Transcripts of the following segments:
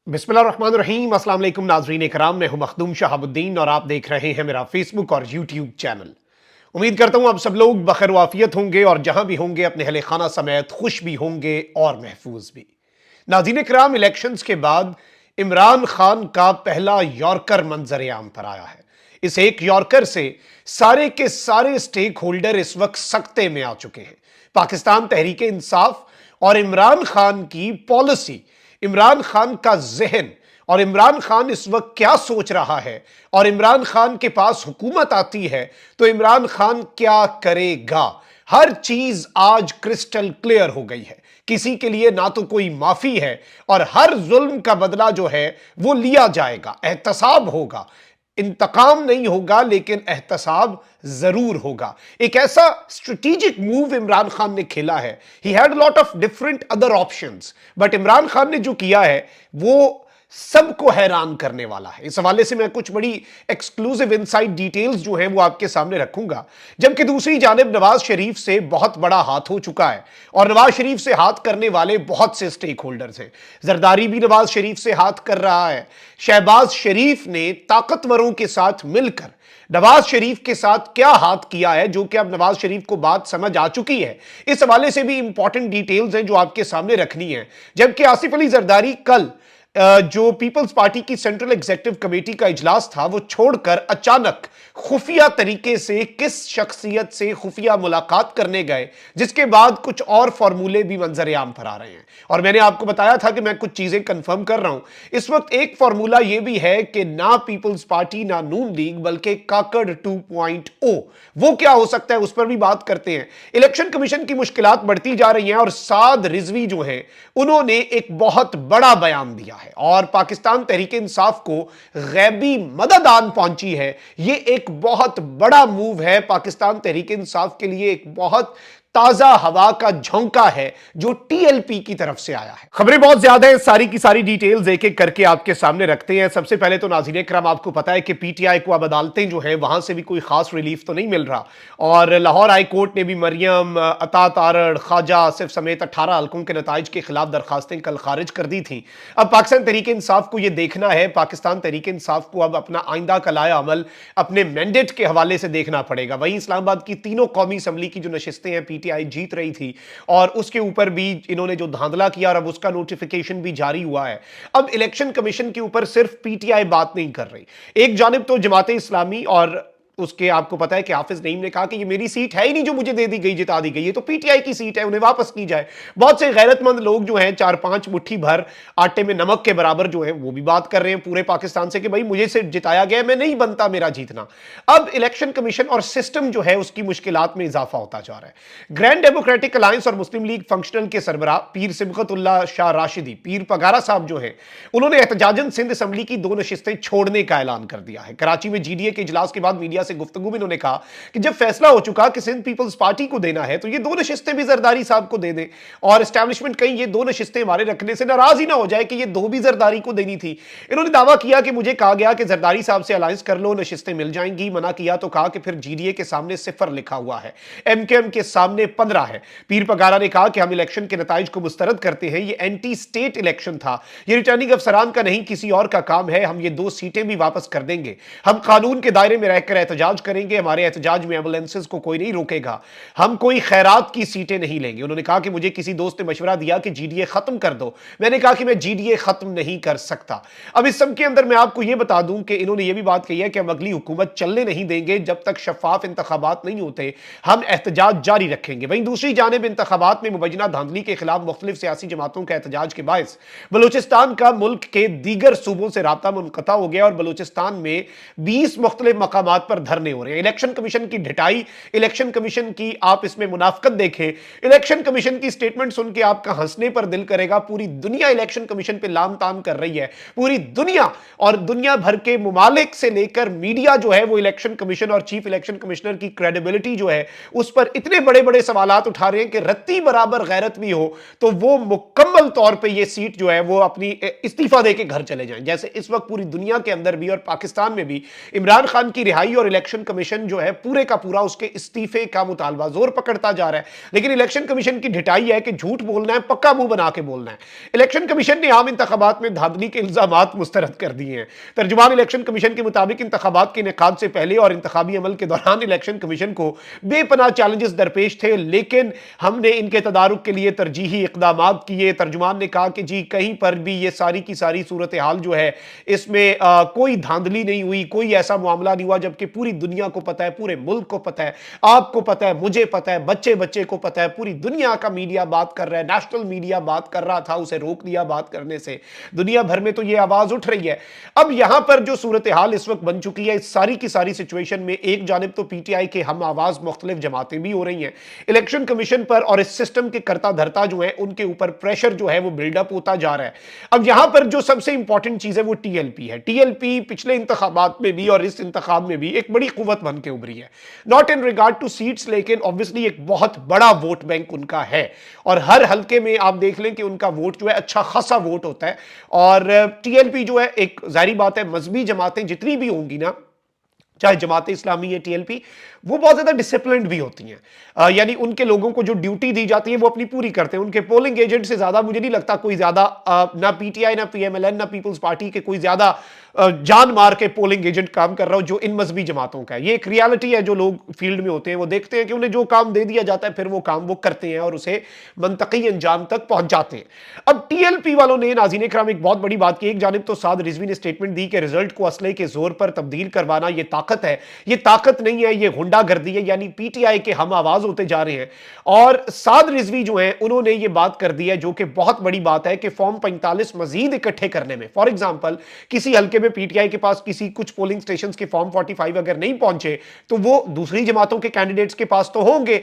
बिस्मिल्लाहिर्रहमानिर्रहीम। अस्सलाम वालेकुम नाज़रीन इकराम, मैं हूं मखदूम शहाबुद्दीन और आप देख रहे हैं मेरा फेसबुक और यूट्यूब चैनल। उम्मीद करता हूं आप सब लोग बखैर वाफियत होंगे और जहां भी होंगे अपने अहले खाना समेत खुश भी होंगे और महफूज भी। नाज़रीन इकराम, इलेक्शंस के बाद इमरान खान का पहला यॉर्कर मंजर आम पर आया है। इस एक यॉर्कर से सारे के सारे स्टेक होल्डर इस वक्त सख्ते में आ चुके हैं। पाकिस्तान तहरीक इंसाफ और इमरान खान की पॉलिसी, इमरान खान का जहन और इमरान खान इस वक्त क्या सोच रहा है और इमरान खान के पास हुकूमत आती है तो इमरान खान क्या करेगा, हर चीज आज क्रिस्टल क्लियर हो गई है। किसी के लिए ना तो कोई माफी है और हर जुल्म का बदला जो है वो लिया जाएगा, एहतसाब होगा। इंतकाम नहीं होगा लेकिन एहतसाब जरूर होगा। एक ऐसा स्ट्रेटेजिक मूव इमरान खान ने खेला है। He had lot of different other options, but Imran Khan ने जो किया है वो सबको हैरान करने वाला है। इस हवाले से मैं कुछ बड़ी एक्सक्लूसिव इनसाइड डिटेल्स जो हैं वो आपके सामने रखूंगा। जबकि दूसरी जानिब नवाज शरीफ से बहुत बड़ा हाथ हो चुका है और नवाज शरीफ से हाथ करने वाले बहुत से स्टेक होल्डर्स हैं। जरदारी भी नवाज शरीफ से हाथ कर रहा है। शहबाज शरीफ ने ताकतवरों के साथ मिलकर नवाज शरीफ के साथ क्या हाथ किया है, जो कि अब नवाज शरीफ को बात समझ आ चुकी है। इस हवाले से भी इंपॉर्टेंट डिटेल्स हैं जो आपके सामने रखनी है। जबकि आसिफ अली जरदारी कल जो पीपल्स पार्टी की सेंट्रल एग्जीक्यूटिव कमेटी का इजलास था वो छोड़कर अचानक खुफिया तरीके से किस शख्सियत से खुफिया मुलाकात करने गए, जिसके बाद कुछ और फॉर्मूले भी मंजर आम पर आ रहे हैं। और मैंने आपको बताया था कि मैं कुछ चीजें कंफर्म कर रहा हूं। इस वक्त एक फॉर्मूला यह भी है कि ना पीपल्स पार्टी ना नून लीग बल्कि काकड़ 2.0, वो क्या हो सकता है उस पर भी बात करते हैं। इलेक्शन कमीशन की मुश्किलात बढ़ती जा रही हैं और साद रिजवी जो है उन्होंने एक बहुत बड़ा बयान दिया है और पाकिस्तान तहरीक इंसाफ को गैबी मदद आन पहुंची है। यह एक बहुत बड़ा मूव है पाकिस्तान तहरीक इंसाफ के लिए, एक बहुत ताजा हवा का झोंका है जो टीएलपी की तरफ से आया है। खबरें बहुत ज्यादा हैं, सारी की सारी डिटेल्स एक एक करके आपके सामने रखते हैं। सबसे पहले तो नाज़रीन इकराम, आपको पता है कि पीटीआई को अब अदालतें जो है वहां से भी कोई खास रिलीफ तो नहीं मिल रहा और लाहौर हाई कोर्ट ने भी मरियम, अता तारड़, ख्वाजा आसिफ समेत 18 हल्कों के नताइज के खिलाफ दरखास्तें कल खारिज कर दी थी। अब पाकिस्तान तहरीक इंसाफ को यह देखना है, पाकिस्तान तहरीक इंसाफ को अब अपना आइंदा का लाया अमल अपने मैंडेट के हवाले से देखना पड़ेगा। वहीं इस्लामाबाद की तीनों कौमी असम्बली की जो नशिस्तें हैं पीटीआई जीत रही थी और उसके ऊपर भी इन्होंने जो धांधला किया और अब उसका नोटिफिकेशन भी जारी हुआ है। अब इलेक्शन कमीशन के ऊपर सिर्फ पीटीआई बात नहीं कर रही, एक जानिब तो जमाते इस्लामी और उसके आपको पता है कि हाफिज नईम ने कहा कि ये मेरी सीट है ही नहीं जो मुझे दे दी गई, जिता दी गई, ये तो पीटीआई की सीट है, उन्हें वापस की जाए। बहुत से गैरतमंद लोग जो हैं 4-5 मुट्ठी भर आटे में नमक के बराबर जो है वो भी बात कर रहे हैं पूरे पाकिस्तान से कि भाई मुझे से जिताया गया, मैं नहीं बनता मेरा जीतना। अब इलेक्शन कमीशन और सिस्टम जो है उसकी मुश्किलात में इजाफा होता जा रहा है। ग्रैंड डेमोक्रेटिक अलायंस और मुस्लिम लीग फंक्शनल के सरबराह पीर सिबगतुल्लाह शाह राशिदी, पीर पगारा साहब जो है उन्होंने एहतजाजन सिंध असम्बली की 2 नशिस्तें छोड़ने का ऐलान कर दिया है। कराची में जीडीए के इजलास के बाद मीडिया से गुफ्तगू में उन्होंने कहा कि जब फैसला हो चुका कि सिंध पीपल्स पार्टी को देना है तो ये 2 नशिस्तें भी जरदारी साहब को दे दें और एस्टैब्लिशमेंट कहीं ये 2 नशिस्तें हमारे रखने से नाराज ही ना हो जाए कि ये 2 भी जरदारी को देनी थी। इन्होंने दावा किया कि मुझे कहा गया कि जरदारी साहब से अलायंस कर लो, नशिस्तें मिल जाएंगी। मना किया तो कहा कि फिर जीडीए के सामने 0 लिखा हुआ है, एमकेएम के सामने 15 है। पीर पगारा ने कहा कि हम इलेक्शन के नताइज को मुस्तरद करते हैं, ये एंटी स्टेट इलेक्शन था, ये रिटर्निंग अफसरान का नहीं किसी और का काम है, हम ये 2 सीटें भी वापस कर देंगे, हम कानून के दायरे में रहकर एहतजाज करेंगे, हमारे एहतजाज में एम्बुलेंसेज को कोई नहीं रोकेगा, हम कोई खैरात की सीटें नहीं लेंगे। उन्होंने कहा कि मुझे किसी दोस्त ने मशवरा दिया कि जीडीए खत्म कर दो, मैंने कहा कि मैं जीडीए खत्म नहीं कर सकता। अब इस सब के अंदर मैं आपको यह बता दूं कि इन्होंने यह भी बात कही है कि हम अगली हुकूमत चलने नहीं देंगे जब तक शफाफ इंतखाबात नहीं होते, हम एहतजाज जारी रखेंगे। वहीं दूसरी जानिब इंतखाबात में मुबैना धांधली के खिलाफ मुख्तलिफ सियासी जमातों के एहतजाज के बायस बलूचिस्तान का मुल्क के दीगर सूबों से राब्ता मुनक़ता हो गया और बलूचिस्तान में 20 मुख्तलिफ मकामात पर धरने हो रहे हैं। इलेक्शन कमीशन की ढिठाई, इलेक्शन कमीशन की आप इसमें मुनाफकत देखें, इलेक्शन कमीशन की स्टेटमेंट सुन के आपका हंसने पर दिल करेगा। पूरी दुनिया इलेक्शन कमीशन पे लाम ताम कर रही है, पूरी दुनिया और दुनिया भर के मुमालिक से लेकर मीडिया जो है वो इलेक्शन कमीशन और चीफ इलेक्शन कमिश्नर की क्रेडिबिलिटी जो है उस पर इतने बड़े बड़े सवालात उठा रहे हैं कि रत्ती बराबर गैरत भी हो तो वो मुकम्मल तौर पर यह सीट जो है वो अपनी इस्तीफा देके घर चले जाएं। जैसे इस वक्त पूरी दुनिया के अंदर भी और पाकिस्तान में भी इमरान खान की रिहाई और इलेक्शन कमीशन जो है पूरे का पूरा उसके इस्तीफे का मुतालबा जोर पकड़ता जा रहा है। लेकिन इलेक्शन कमीशन की ढिठाई है कि झूठ बोलना है, पक्का मुंह बना के बोलना है। इलेक्शन कमीशन ने आम इंतखाबात में धांधली के इल्जामात मुस्तरद कर दिए हैं। तर्जुमान इलेक्शन कमीशन के मुताबिक इंतखाबात के इनेकाद से पहले और इंतखाबी अमल के दौरान इलेक्शन कमीशन को बेपनाह चैलेंजेस दरपेश थे, लेकिन हमने इनके तदारुक के लिए तरजीही इकदाम किए। तर्जुमान ने कहा कि जी कहीं पर भी ये सारी की सारी सूरत हाल जो है इसमें कोई धांधली नहीं हुई, कोई ऐसा मामला नहीं हुआ, जबकि पूरी दुनिया को पता है, पूरे मुल्क को पता है, आपको पता है, मुझे पता है, बच्चे बच्चे को पता है, पूरी दुनिया का मीडिया बात कर रहा है, नेशनल मीडिया बात कर रहा था, उसे रोक दिया बात करने से। दुनिया भर में तो यह आवाज उठ रही है। अब यहां पर जो सूरत हाल इस वक्त बन चुकी है, इस सारी की सारी सिचुएशन में एक जानिब तो पीटीआई के हम आवाज मुख्तलिफ जमातें भी हो रही हैं इलेक्शन कमीशन पर, और इस सिस्टम के करता धरता जो है उनके ऊपर प्रेशर जो है वो बिल्डअप होता जा रहा है। अब यहां पर जो सबसे इंपॉर्टेंट चीज है वो टीएलपी है। टीएलपी पिछले इंतखाबात में भी और इस इंतखाब में भी एक बड़ी कुव्वत बन के उभरी है, not in regard two seats, लेकिन ऑब्वियसली एक बहुत बड़ा वोट बैंक उनका है और हर हल्के में आप देख लें कि उनका वोट जो है अच्छा खासा वोट होता है। और टीएलपी जो है, एक जाहिर बात है, मजहबी जमातें जितनी भी होंगी ना, चाहे जमात इस्लामी है, टीएलपी, वो बहुत ज्यादा डिसिप्लिन्ड भी होती हैं। यानी उनके लोगों को जो ड्यूटी दी जाती है वो अपनी पूरी करते हैं। उनके पोलिंग एजेंट से ज्यादा मुझे नहीं लगता कोई ज्यादा, ना पीटीआई ना पीएमएलएन ना पीपल्स पार्टी के कोई ज्यादा जान मार के पोलिंग एजेंट काम कर रहा हो जो इन मजहबी जमातों का है। ये एक रियलिटी है, जो लोग फील्ड में होते हैं वो देखते हैं कि उन्हें जो काम दे दिया जाता है फिर वो काम वो करते हैं और उसे मंतकी अंजाम तक पहुंच जाते हैं। अब टीएलपी वालों ने, नाज़रीन इकराम, एक बहुत बड़ी बात की। एक जानिब तो साद रिजवी ने स्टेटमेंट दी कि रिजल्ट को असले के जोर पर तब्दील करवाना ये ताकत है, ये ताकत नहीं है, ये गुंडागर्दी है, यानी पीटीआई के हम आवाज होते जा रहे हैं। और साद रिजवी जो है उन्होंने ये बात कर दी है, जो कि बहुत बड़ी बात है, कि फॉर्म 45 मजीद इकट्ठे करने में, फॉर एग्जाम्पल किसी हल्के में पीटीआई के पास किसी कुछ पोलिंग स्टेशंस के फॉर्म 45 अगर नहीं पहुंचे तो वो दूसरी जमातों के कैंडिडेट्स के पास तो होंगे,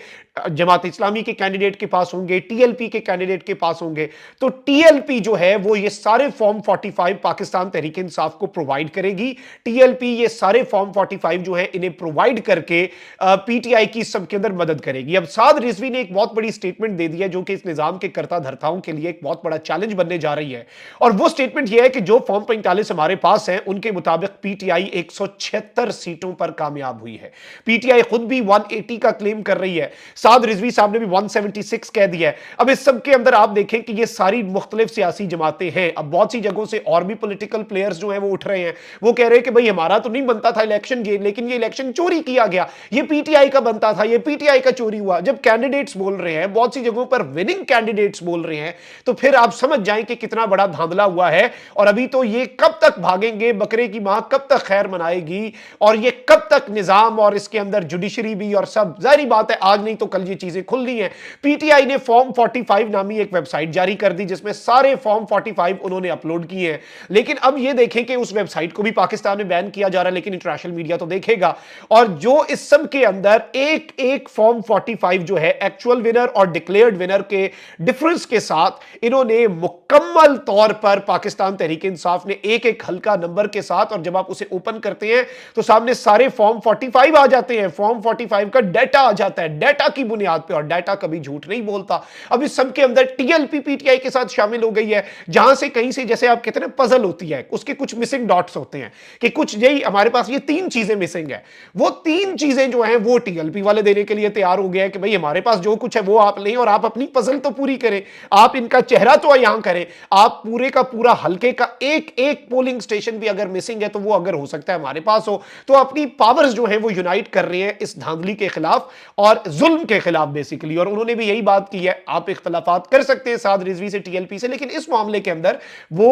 जमात इस्लामी के कैंडिडेट के पास होंगे, टीएलपी के कैंडिडेट के पास होंगे। तो टीएलपी जो है वो ये सारे फॉर्म 45 पाकिस्तान तहरीक इंसाफ को प्रोवाइड करेगी। टीएलपी ये सारे फॉर्म 45 जो है इन्हें प्रोवाइड करके पीटीआई की सबके अंदर मदद करेगी। अब साद रिजवी ने एक बहुत बड़ी स्टेटमेंट दे दी है जो कि इस निजाम के करता धरताओं के लिए एक बहुत बड़ा चैलेंज बनने जा रही है। और वो स्टेटमेंट यह है कि जो फॉर्म 45 हमारे पास है उनके मुताबिक पीटीआई 176 सीटों पर कामयाब हुई है। पीटीआई खुद भी 180 का क्लेम कर रही है, साद रिजवी साहब ने भी 176 कह दिया है। अब इस सब के अंदर आप देखें कि ये सारी मुख्तलिफ सियासी जमातें हैं। अब बहुत सी जगहों से और भी पॉलिटिकल प्लेयर्स जो हैं वो उठ रहे हैं, वो कह रहे हैं कि भाई हमारा तो नहीं बनता था इलेक्शन ये, लेकिन ये इलेक्शन चोरी किया गया, ये पीटीआई का बनता था, ये पीटीआई का चोरी हुआ। जब कैंडिडेट्स बोल रहे हैं, बहुत सी जगहों पर विनिंग कैंडिडेट्स बोल रहे हैं, तो फिर आप समझ जाएं कि कितना बड़ा धांधला हुआ है। और अभी तो ये कब तक भागेंगे, बकरे की मां कब तक खैर मनाएगी, और ये कब तक निजाम और इसके अंदर जुडिशरी भी और सब, जाहिर बात है आज नहीं तो कल ये चीजें खुलनी है। पीटीआई ने फॉर्म 45 नामी एक वेबसाइट जारी कर दी जिसमें सारे फॉर्म 45 उन्होंने अपलोड किए हैं। लेकिन अब ये देखें कि उस वेबसाइट को भी पाकिस्तान में बैन किया जा रहा है, लेकिन इंटरनेशनल मीडिया तो देखेगा। और जो इस सब के अंदर एक एक फॉर्म 45 जो है एक्चुअल विनर और डिक्लेयर्ड विनर के डिफरेंस के साथ इन्होंने मुकम्मल तौर पर पाकिस्तान तहरीक इंसाफ ने एक एक हल्का नंबर के साथ, और जब आप उसे ओपन करते हैं तो सामने सारे फॉर्म 45 आ जाते हैं, फॉर्म 45 का डाटा आ जाता है, डाटा की बुनियाद पे, और डाटा कभी झूठ नहीं बोलता। अब इस सब के अंदर टीएलपी पीटीआई के साथ शामिल हो गई है, जहां से कहीं से, जैसे आप कहते हैं पजल होती है, उसके कुछ मिसिंग डॉट्स होते हैं कि कुछ यही हमारे पास ये 3 चीजें मिसिंग है, वो 3 चीजें जो हैं वो टीएलपी वाले देने के लिए तैयार हो गए हैं कि भाई हमारे पास जो कुछ है वो आप लें और आप अपनी पजल तो पूरी करें, आप इनका चेहरा तो यहां करें, आप पूरे का पूरा हल्के का एक एक पोलिंग स्टेशन भी अगर मिसिंग है तो वो अगर हो सकता है हमारे पास हो। तो अपनी पावर्स जो है वो यूनाइट कर रहे हैं इस धांधली के खिलाफ और जुल्म के खिलाफ बेसिकली। और उन्होंने भी यही बात की है, आप इख्तलाफात कर सकते हैं साद रिजवी से, टीएलपी से, लेकिन इस मामले के अंदर वो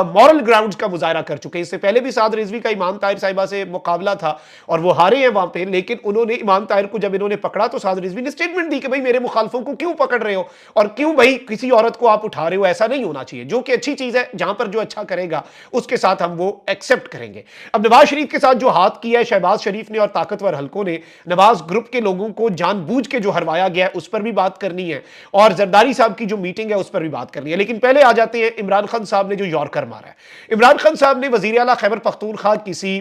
मॉरल ग्राउंड्स का मुजाहरा कर चुके हैं। इससे पहले भी साद रिजवी का इमाम ताहिर साहिबा से मुकाबला था और वो हारे हैं वहां पे, लेकिन उन्होंने इमाम ताहिर को जब इन्होंने पकड़ा तो साद रिजवी ने स्टेटमेंट दी कि भाई मेरे मुखालफों को क्यों पकड़ रहे हो और क्यों भाई किसी औरत को आप उठा रहे हो, ऐसा नहीं होना चाहिए। जो कि अच्छी चीज है, जहां पर जो अच्छा करेगा उसके साथ हम वो एक्सेप्ट करेंगे। अब नवाज शरीफ के साथ जो हाथ किया है शहबाज शरीफ ने और ताकतवर हल्कों ने, नवाज ग्रुप के लोगों को जानबूझ के जो हरवाया गया है उस पर भी बात करनी है, और जरदारी साहब की जो मीटिंग है उस पर भी बात करनी है। लेकिन पहले आ जाते हैं इमरान खान साहब ने जो यॉर्कर मारा है। इमरान खान साहब ने वजीर आला खैबर पख्तूनख्वा किसी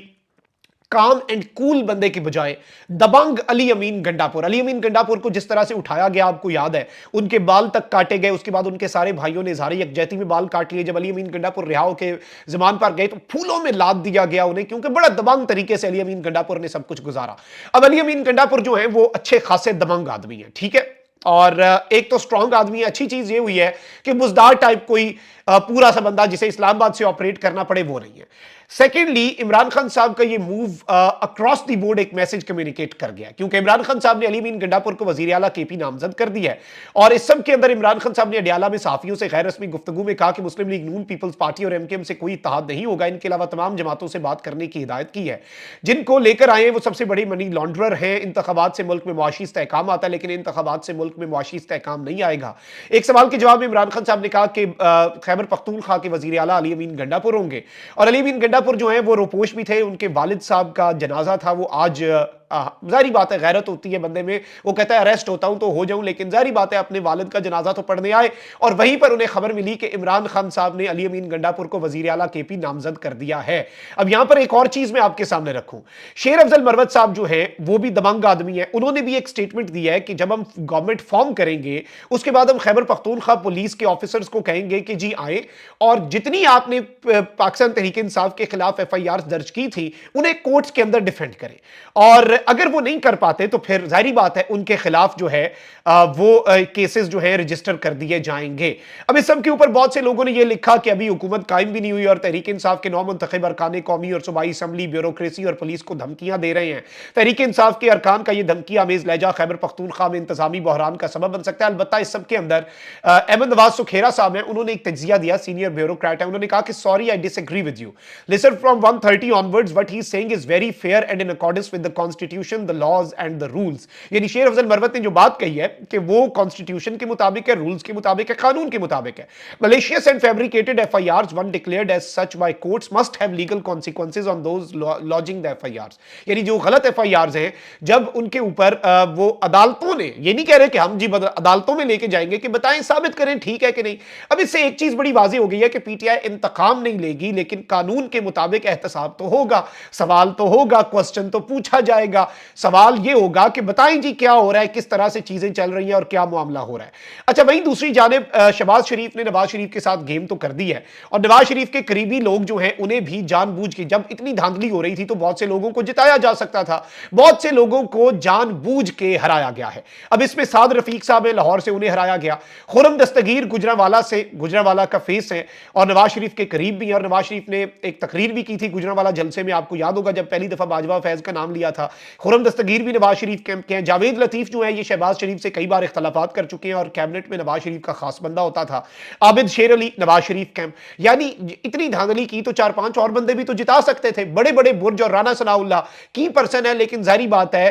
काम एंड कूल बंदे की बजाय दबंग अली अमीन गंडापुर को जिस तरह से उठाया गया, आपको याद है, उनके बाल तक काटे गए, उसके बाद उनके सारे भाइयों ने इजहार यकजहती में बाल काट लिए। जब अली अमीन गंडापुर रिहा के जमान पर गए तो फूलों में लाद दिया गया उन्हें, क्योंकि बड़ा दबंग तरीके से अली अमीन गंडापुर ने सब कुछ गुजारा। अब अली अमीन गंडापुर जो है वो अच्छे खासे दबंग आदमी है, ठीक है, और एक तो स्ट्रांग आदमी है। अच्छी चीज ये हुई है कि बुजदार टाइप कोई पूरा सा बंदा जिसे इस्लामाबाद से ऑपरेट करना पड़े वो नहीं है। सेकेंडली, इमरान खान साहब का ये मूव अक्रॉस द बोर्ड एक मैसेज कम्युनिकेट कर गया, क्योंकि इमरान खान साहब ने अली अमीन गंडापुर को वजीर आला केपी नामजद कर दिया है। और इस सब के अंदर इमरान खान साहब ने अडियाला में सहाफियों से गैर रस्मी गुफ्तगू में कहा कि मुस्लिम लीग नून, पीपल्स पार्टी और एमकेएम से कोई इत्तेहाद नहीं होगा, इनके अलावा तमाम जमातों से बात करने की हिदायत की है। जिनको लेकर आए वो सबसे बड़ी मनी लॉन्ड्रर हैं। इंतखाबात से मुल्क में मुआशी इस्तेहकाम आता है, लेकिन इंतखाबात से मुल्क में मुआशी इस्तेहकाम नहीं आएगा। एक सवाल के जवाब में इमरान खान साहब ने कहा कि खैबर पख्तूनख्वा के वजीर आला अली अमीन गंडापुर होंगे, और अली अमीन गंडापुर जो है वो रोपोश भी थे। उनके वालिद साहब का जनाजा था, वो आज जारी बात है, गैरत होती है बंदे में, वो कहता है अरेस्ट होता हूं तो हो जाऊं, लेकिन जारी बात है अपने वालिद का जनाजा तो पढ़ने आए। और वहीं पर उन्हें खबर मिली कि इमरान खान साहब ने अली अमीन गंडापुर को वजीर आला केपी नामजद कर दिया है। अब यहां पर एक और चीज मैं आपके सामने रखूं, शेर अफजल मरवत साहब जो है वो भी दबंग आदमी है। उन्होंने भी एक स्टेटमेंट दिया है कि जब हम गवर्नमेंट फॉर्म करेंगे उसके बाद हम खैबर पख्तूनख्वा पुलिस के ऑफिसर्स को कहेंगे कि जी आए, और जितनी आपने पाकिस्तान तहरीक इंसाफ के खिलाफ एफआईआर दर्ज की थी उन्हें कोर्ट्स के अंदर डिफेंड करें, और अगर वो नहीं कर पाते तो फिर जाहिर बात है उनके खिलाफ जो है वो केसेस जो है रजिस्टर कर दिए जाएंगे। अब इस सब के ऊपर बहुत से लोगों ने ये लिखा कि अभी हुकूमत कायम भी नहीं हुई और तहरीक इंसाफ के 9 मुंतखब अरकान कौमी और सूबाई असम्बली ब्यूरोक्रेसी और पुलिस को धमकियां दे रहे हैं। तहरीक इंसाफ के अरकान का ये धमकी आमेज लहजा खैबर पख्तूनख्वा में इंतजामी बहरान का सबब बन सकता है। अलबत्ता इस सब के अंदर अहमद नवाज सुखेरा साहब हैं, उन्होंने एक तजिया दिया, सीनियर ब्यूरोक्रेट है, उन्होंने कहा कि sorry I disagree with you, listen from 130 onwards what he is saying is very fair and in accordance with the constitution, the laws and the rules. यानी शेर अफजल मरवत ने जो बात कही है कि वो कॉन्स्टिट्यूशन के मुताबिक है, रूल्स के मुताबिक है, कानून के मुताबिक है। Malicious and fabricated FIRs when declared as such by courts must have legal consequences on those lodging the FIRs. यानी जो गलत एफआईआर्स हैं जब उनके ऊपर वो अदालतों ने, ये नहीं कह रहे कि हम जी अदालतों में लेके जाएंगे कि बताएं साबित करें ठीक है कि नहीं। अब इससे एक चीज बड़ी वाज़ेह हो गई है कि पीटीआई इंतकाम नहीं लेगी, लेकिन कानून के मुताबिक एहतसाब तो होगा, सवाल तो होगा, क्वेश्चन तो पूछा जाएगा। सवाल ये होगा कि बताएं जी क्या हो रहा है, किस तरह से चीजें चल रही हैं और क्या मामला हो रहा है। अच्छा, वहीं दूसरी जानिब शहबाज शरीफ ने नवाज शरीफ के साथ गेम तो कर दी है, और नवाज शरीफ के करीबी लोग जो हैं उन्हें भी जानबूझ के, जब इतनी धांधली हो रही थी तो बहुत से लोगों को जिताया जा सकता था, बहुत से लोगों को जानबूझ के हराया गया है। अब इसमें साद रफीक साहब है लाहौर से, उन्हें हराया गया। खुर्रम दस्तगीर गुजरांवाला से, गुजरांवाला का फेस है और नवाज शरीफ के करीब भी है, और नवाज शरीफ ने एक तकरीर भी की थी गुजरांवाला जलसे में, आपको याद होगा जब पहली दफा बाजवा फैज का नाम लिया था। खुर्रम दस्तगीर भी नवाज शरीफ के हैं। जावेद लतीफ जो है ये शहबाज शरीफ से कई बार इख्तलाफात कर चुके हैं और कैबिनेट में नवाज शरीफ का खास बंदा होता था। आबिद शेर अली नवाज शरीफ कैंप, यानी इतनी धांधली की तो 4-5 और बंदे भी तो जिता सकते थे। बड़े बड़े बुर्ज और राना सनाउल्लाह की पर्सन है, लेकिन जाहिर बात है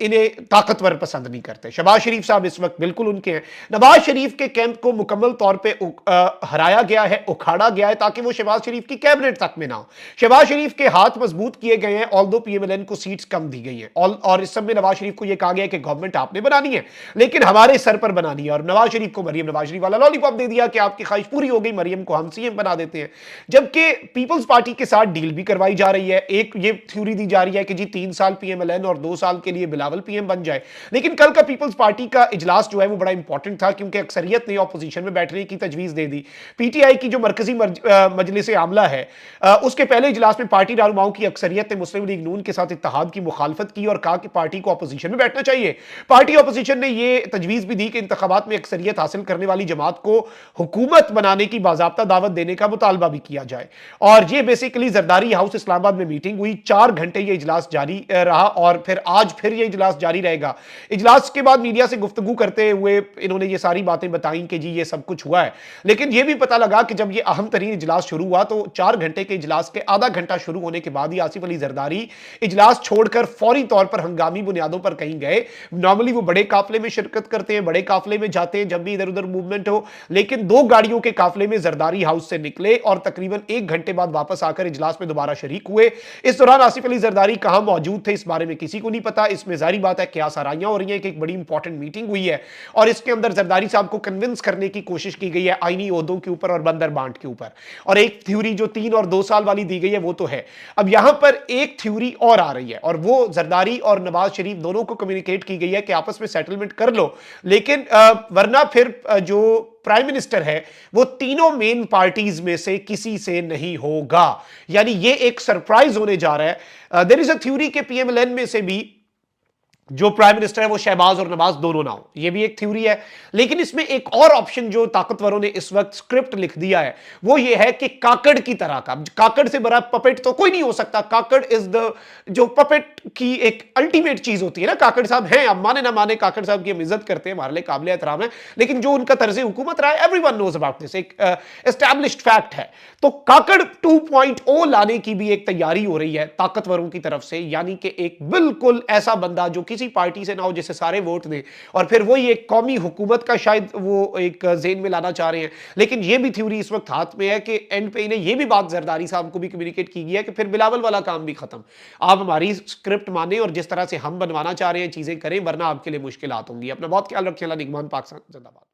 इन्हें ताकतवर पसंद नहीं करते। शहबाज शरीफ साहब इस वक्त बिल्कुल उनके हैं। नवाज शरीफ के कैंप को मुकम्मल तौर पर हराया गया है, उखाड़ा गया है, ताकि वो शहबाज शरीफ की कैबिनेट तक में ना हो। शहबाज शरीफ के हाथ मजबूत किए गए हैं, ऑल्दो पीएमएलएन को सीट्स कम दी गई है, और इस सब में नवाज शरीफ को यह कहा गया कि गवर्नमेंट आपने बनानी है लेकिन हमारे सर पर बनानी है। और नवाज शरीफ को मरियम नवाज शरीफ वाला लॉलीपॉप दे दिया कि आपकी ख्वाहिश पूरी हो गई, मरियम को हम सीएम बना देते हैं। जबकि पीपल्स पार्टी के साथ डील भी करवाई जा रही है। एक ये थ्योरी दी जा रही है कि जी 3 साल पीएमएलएन और 2 साल के लिए बिलावल पीएम बन जाए। लेकिन कल का पीपल्स पार्टी का इजलास जो है वो बड़ा इंपॉर्टेंट था, क्योंकि अक्सरियत ने ऑपोजिशन में बैठने की तजवीज दे दी। पीटीआई की जो मरकजी मजलिस आमला है उसके पहले इजलास में पार्टी रहनुमाओं की अक्सरियत ने मुस्लिम लीग नून के साथ इत्तेहाद की मुखालफत की और कहा कि पार्टी को अपोजिशन में बैठना चाहिए। पार्टी अपोजिशन ने यह तजवीज भी दी कि इंतखाबात में अक्सरियत हासिल करने वाली जमात को हुकूमत बनाने की बाज़ाब्ता दावत देने का मुतालबा भी किया जाए। और यह बेसिकली जरदारी हाउस इस्लामाबाद में मीटिंग हुई, 4 घंटे यह इजलास जारी रहा और फिर आज फिर यह इजलास जारी रहेगा। इजलास के बाद मीडिया से गुफ्तगू करते हुए इन्होंने ये सारी बातें बताई कि जी ये सब कुछ हुआ है, लेकिन यह भी पता लगा कि जब यह अहम तरीन इजलास शुरू हुआ तो 4 घंटे के इजलास के आधा घंटा शुरू होने के बाद ही आसिफ अली जरदारी इजलास छोड़कर निकलकर फौरी तौर पर हंगामी बुनियादों पर कहीं गए। नॉर्मली वो बड़े काफले में शिरकत करते हैं, बड़े काफले में जाते हैं जब भी इधर उधर मूवमेंट हो, लेकिन 2 गाड़ियों के काफले में जरदारी हाउस से निकले और तकरीबन 1 घंटे बाद वापस आकर इजलास में दोबारा शरीक हुए। इस दौरान आसिफ अली जरदारी कहां मौजूद थे, इस बारे में किसी को नहीं पता। इसमें जारी बात है क्या साराइयां हो रही हैं कि एक बड़ी इंपॉर्टेंट मीटिंग हुई है और इसके अंदर जरदारी साहब को कन्विंस करने की कोशिश की गई है आईनी ओहदों के ऊपर और बंदर बांट के ऊपर, और एक थ्योरी जो 3 और 2 साल वाली दी गई है वो तो है। अब यहां पर एक थ्योरी और आ रही है और वो जरदारी और नवाज शरीफ दोनों को कम्युनिकेट की गई है कि आपस में सेटलमेंट कर लो, लेकिन वरना फिर जो प्राइम मिनिस्टर है वो तीनों मेन पार्टीज में से किसी से नहीं होगा। यानी ये एक सरप्राइज होने जा रहा है। देयर इज अ थ्योरी के पीएमएलएन में से भी जो प्राइम मिनिस्टर है वो शहबाज और नवाज दोनों ना हो, ये भी एक थ्योरी है। लेकिन इसमें एक और ऑप्शन जो ताकतवरों ने इस वक्त स्क्रिप्ट लिख दिया है वो ये है कि काकड़ की तरह का, काकड़ से बड़ा पपेट तो कोई नहीं हो सकता। काकड़ इज द, जो पपेट की एक अल्टीमेट चीज होती है ना, काकड़ साहब हैं, अब माने ना माने काकड़ साहब की हम इज्जत करते हैं, हमारे लिए काबिल एहतराम है, लेकिन जो उनका तर्ज हुकूमत रहा है एवरीवन नोज अबाउट दिस, एक एस्टैब्लिश्ड फैक्ट है। तो काकड़ 2.0 लाने की भी एक तैयारी हो रही है ताकतवरों की तरफ से, यानी कि एक बिल्कुल ऐसा बंदा जो किसी पार्टी से ना हो, जिसे सारे वोट दें, और फिर वही एक कौमी हुकूमत का शायद वो एक जेन में लाना चाह रहे हैं। लेकिन ये भी थ्योरी इस वक्त हाथ में है कि एंड पे इन्हें ये भी बात जरदारी साहब को भी कम्युनिकेट की गई है कि फिर बिलावल वाला काम भी खत्म, आप हमारी स्क्रिप्ट माने और जिस तरह से हम बनवाना चाह रहे हैं चीजें करें, वरना आपके लिए मुश्किल होंगी। अपना बहुत ख्याल रखें। निगमान पाकिस्तान जिंदाबाद।